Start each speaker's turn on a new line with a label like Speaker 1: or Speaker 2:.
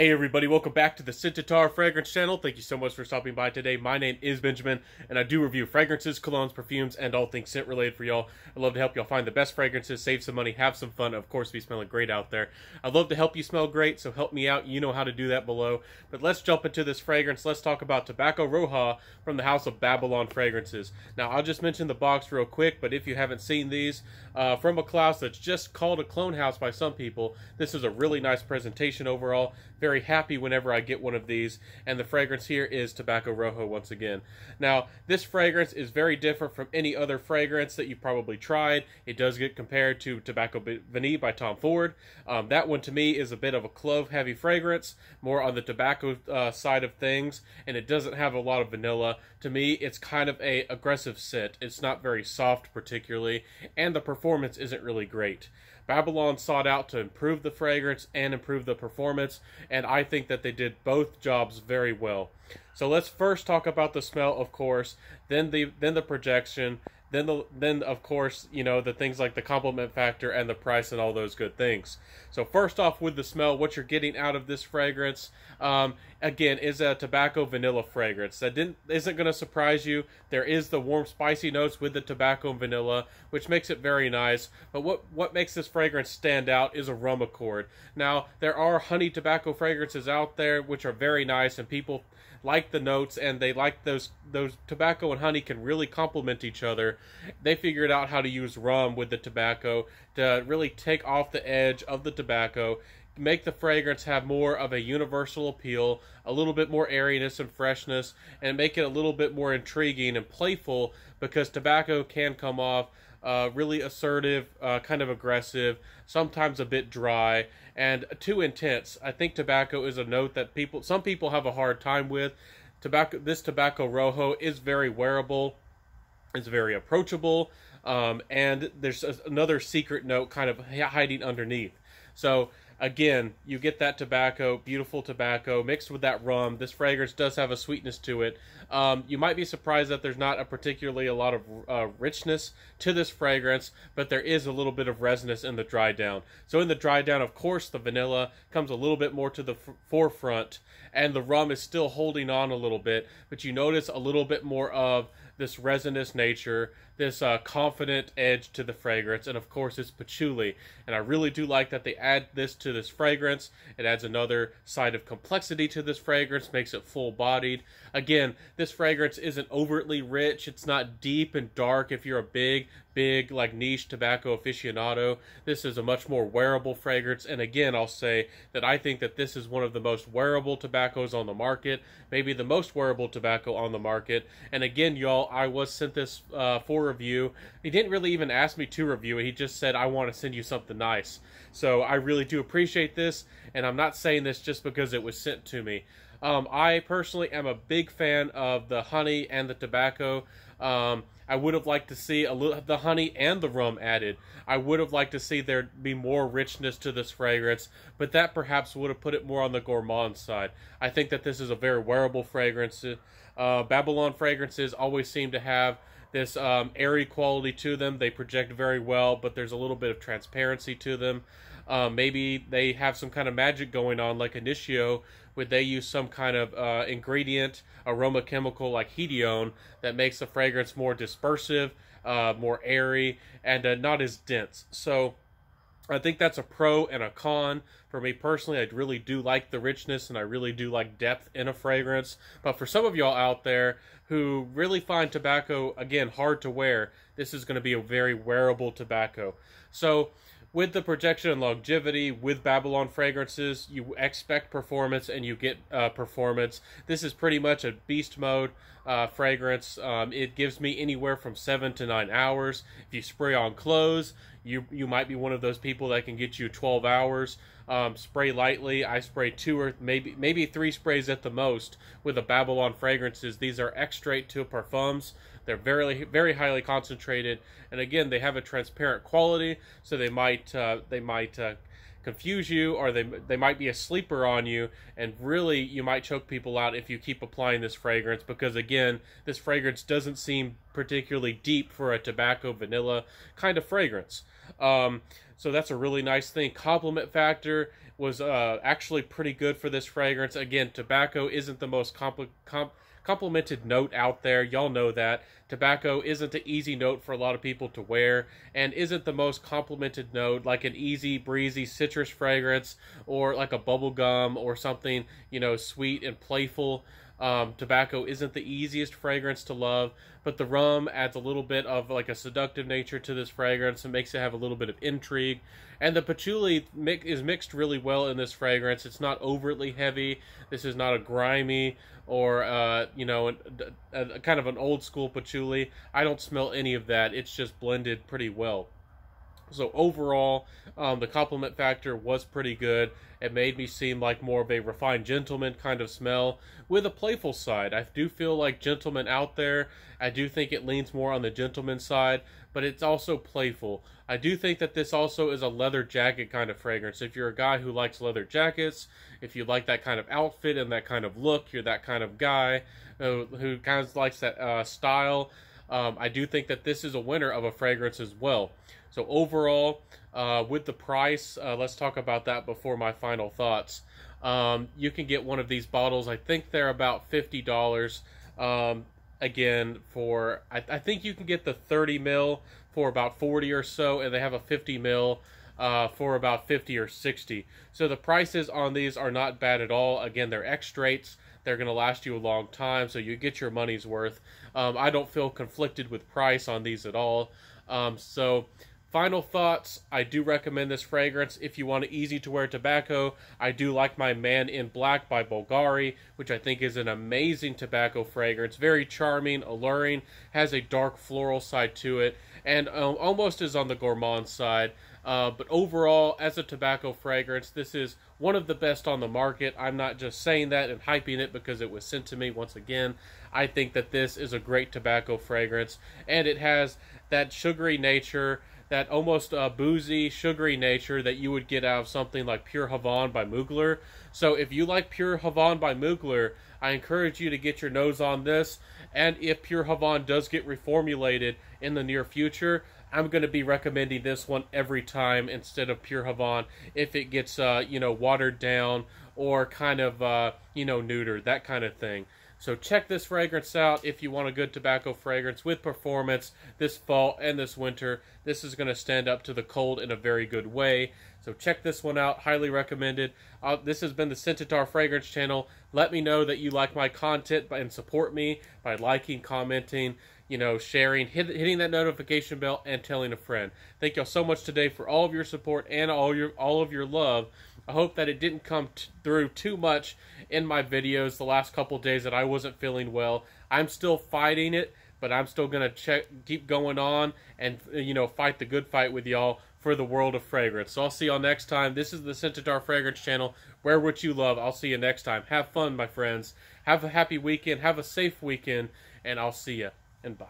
Speaker 1: Hey everybody, welcome back to the Scentatar Fragrance channel. Thank you so much for stopping by today. My name is Benjamin, and I do review fragrances, colognes, perfumes, and all things scent related for y'all. I love to help y'all find the best fragrances, save some money, have some fun, and of course be smelling great out there. I'd love to help you smell great, so help me out. You know how to do that below. But let's jump into this fragrance. Let's talk about Tobaco Rojo from the house of Bablyon Fragrances. Now, I'll just mention the box real quick, but if you haven't seen these, from a class that's just called a clone house by some people, this is a really nice presentation overall. Very happy whenever I get one of these, and the fragrance here is Tobaco Rojo once again. Now, this fragrance is very different from any other fragrance that you've probably tried. It does get compared to Tobaco Vanille by Tom Ford. That one to me is a bit of a clove-heavy fragrance, more on the tobacco side of things, and it doesn't have a lot of vanilla. To me, it's kind of a aggressive scent. It's not very soft particularly, and the performance isn't really great. Bablyon sought out to improve the fragrance and improve the performance, and I think that they did both jobs very well. So let's first talk about the smell, of course, then the projection, then of course, you know, the things like the compliment factor and the price and all those good things. So first off with the smell, what you're getting out of this fragrance, again, is a tobacco vanilla fragrance. That isn't going to surprise you. There is the warm spicy notes with the tobacco and vanilla, which makes it very nice. But what makes this fragrance stand out is aroma chord. Now, there are honey tobacco fragrances out there which are very nice, and people like the notes, and they like those tobacco and honey can really complement each other. They figured out how to use rum with the tobacco to really take off the edge of the tobacco, make the fragrance have more of a universal appeal, a little bit more airiness and freshness, and make it a little bit more intriguing and playful, because tobacco can come off really assertive, kind of aggressive, sometimes a bit dry, and too intense. I think tobacco is a note that some people have a hard time with. This Tobaco Rojo is very wearable, it's very approachable, and there's another secret note kind of hiding underneath. So again, you get that tobacco, beautiful tobacco, mixed with that rum. This fragrance does have a sweetness to it. You might be surprised that there's not a lot of richness to this fragrance, but there is a little bit of resinous in the dry down. So in the dry down, of course, the vanilla comes a little bit more to the forefront, and the rum is still holding on a little bit, but you notice a little bit more of this resinous nature, this confident edge to the fragrance, and of course it's patchouli. And I really do like that they add this to this fragrance. It adds another side of complexity to this fragrance, makes it full-bodied. Again, this fragrance isn't overtly rich, it's not deep and dark if you're a big like niche tobacco aficionado. This is a much more wearable fragrance, and again, I'll say that I think that this is one of the most wearable tobaccos on the market, maybe the most wearable tobacco on the market. And again, y'all, I was sent this for review. He didn't really even ask me to review it, he just said, I want to send you something nice. So I really do appreciate this, and I'm not saying this just because it was sent to me. I personally am a big fan of the honey and the tobacco. I would have liked to see the honey and the rum added. I would have liked to see there be more richness to this fragrance, but that perhaps would have put it more on the gourmand side. I think that this is a very wearable fragrance. Bablyon fragrances always seem to have this airy quality to them. They project very well, but there's a little bit of transparency to them. Maybe they have some kind of magic going on, like Initio, where they use some kind of ingredient, aroma chemical like hedione, that makes the fragrance more dispersive, more airy, and not as dense. So I think that's a pro and a con. For me personally, I really do like the richness, and I really do like depth in a fragrance. But for some of y'all out there who really find tobacco, again, hard to wear, this is going to be a very wearable tobacco. So with the projection and longevity, with Bablyon fragrances, you expect performance and you get performance. This is pretty much a beast mode fragrance. It gives me anywhere from 7 to 9 hours. If you spray on clothes, you might be one of those people that can get you 12 hours. Spray lightly. I spray 2 or maybe 3 sprays at the most with the Bablyon fragrances. These are extrait to parfums. They're very, very highly concentrated, and again, they have a transparent quality, so they might confuse you, or they might be a sleeper on you, and really you might choke people out if you keep applying this fragrance, because again, this fragrance doesn't seem particularly deep for a tobacco vanilla kind of fragrance. So that's a really nice thing. Compliment factor was actually pretty good for this fragrance. Again, tobacco isn't the most complimented note out there. Y'all know that. Tobacco isn't an easy note for a lot of people to wear, and isn't the most complimented note like an easy, breezy citrus fragrance or like a bubble gum or something, you know, sweet and playful. Tobacco isn't the easiest fragrance to love, but the rum adds a little bit of like a seductive nature to this fragrance and makes it have a little bit of intrigue. And the patchouli is mixed really well in this fragrance. It's not overtly heavy. This is not a grimy or, you know, a kind of an old school patchouli. I don't smell any of that. It's just blended pretty well. So overall, the compliment factor was pretty good. It made me seem like more of a refined gentleman kind of smell with a playful side. I do feel like gentleman out there. I do think it leans more on the gentleman side, but it's also playful. I do think that this also is a leather jacket kind of fragrance. If you're a guy who likes leather jackets, if you like that kind of outfit and that kind of look, you're that kind of guy who kind of likes that style, I do think that this is a winner of a fragrance as well. So overall, with the price, let's talk about that before my final thoughts. You can get one of these bottles. I think they're about $50. Again, for I think you can get the 30 mil for about 40 or so, and they have a 50 mil for about 50 or 60. So the prices on these are not bad at all. Again, they're extracts. They're going to last you a long time, so you get your money's worth. I don't feel conflicted with price on these at all. So final thoughts, I do recommend this fragrance if you want an easy-to-wear tobacco. I do like my Man in Black by Bulgari, which I think is an amazing tobacco fragrance. Very charming, alluring, has a dark floral side to it, and almost is on the gourmand side. But overall, as a tobacco fragrance, this is one of the best on the market. I'm not just saying that and hyping it because it was sent to me once again. I think that this is a great tobacco fragrance, and it has that sugary nature, that almost boozy, sugary nature that you would get out of something like Pure Havane by Mugler. So if you like Pure Havane by Mugler, I encourage you to get your nose on this. And if Pure Havane does get reformulated in the near future, I'm going to be recommending this one every time instead of Pure Havane if it gets, you know, watered down or kind of, you know, neutered, that kind of thing. So check this fragrance out if you want a good tobacco fragrance with performance this fall and this winter. This is going to stand up to the cold in a very good way. So check this one out. Highly recommended. This has been the Scentitar Fragrance Channel. Let me know that you like my content and support me by liking, commenting, you know, sharing, hitting that notification bell, and telling a friend. Thank y'all so much today for all of your support and all of your love. I hope that it didn't come through too much in my videos the last couple days that I wasn't feeling well. I'm still fighting it, but I'm still gonna keep going on and, you know, fight the good fight with y'all for the world of fragrance. So I'll see y'all next time. This is the Scentitar Fragrance Channel. Wear what you love. I'll see you next time. Have fun, my friends. Have a happy weekend. Have a safe weekend, and I'll see you. And bye.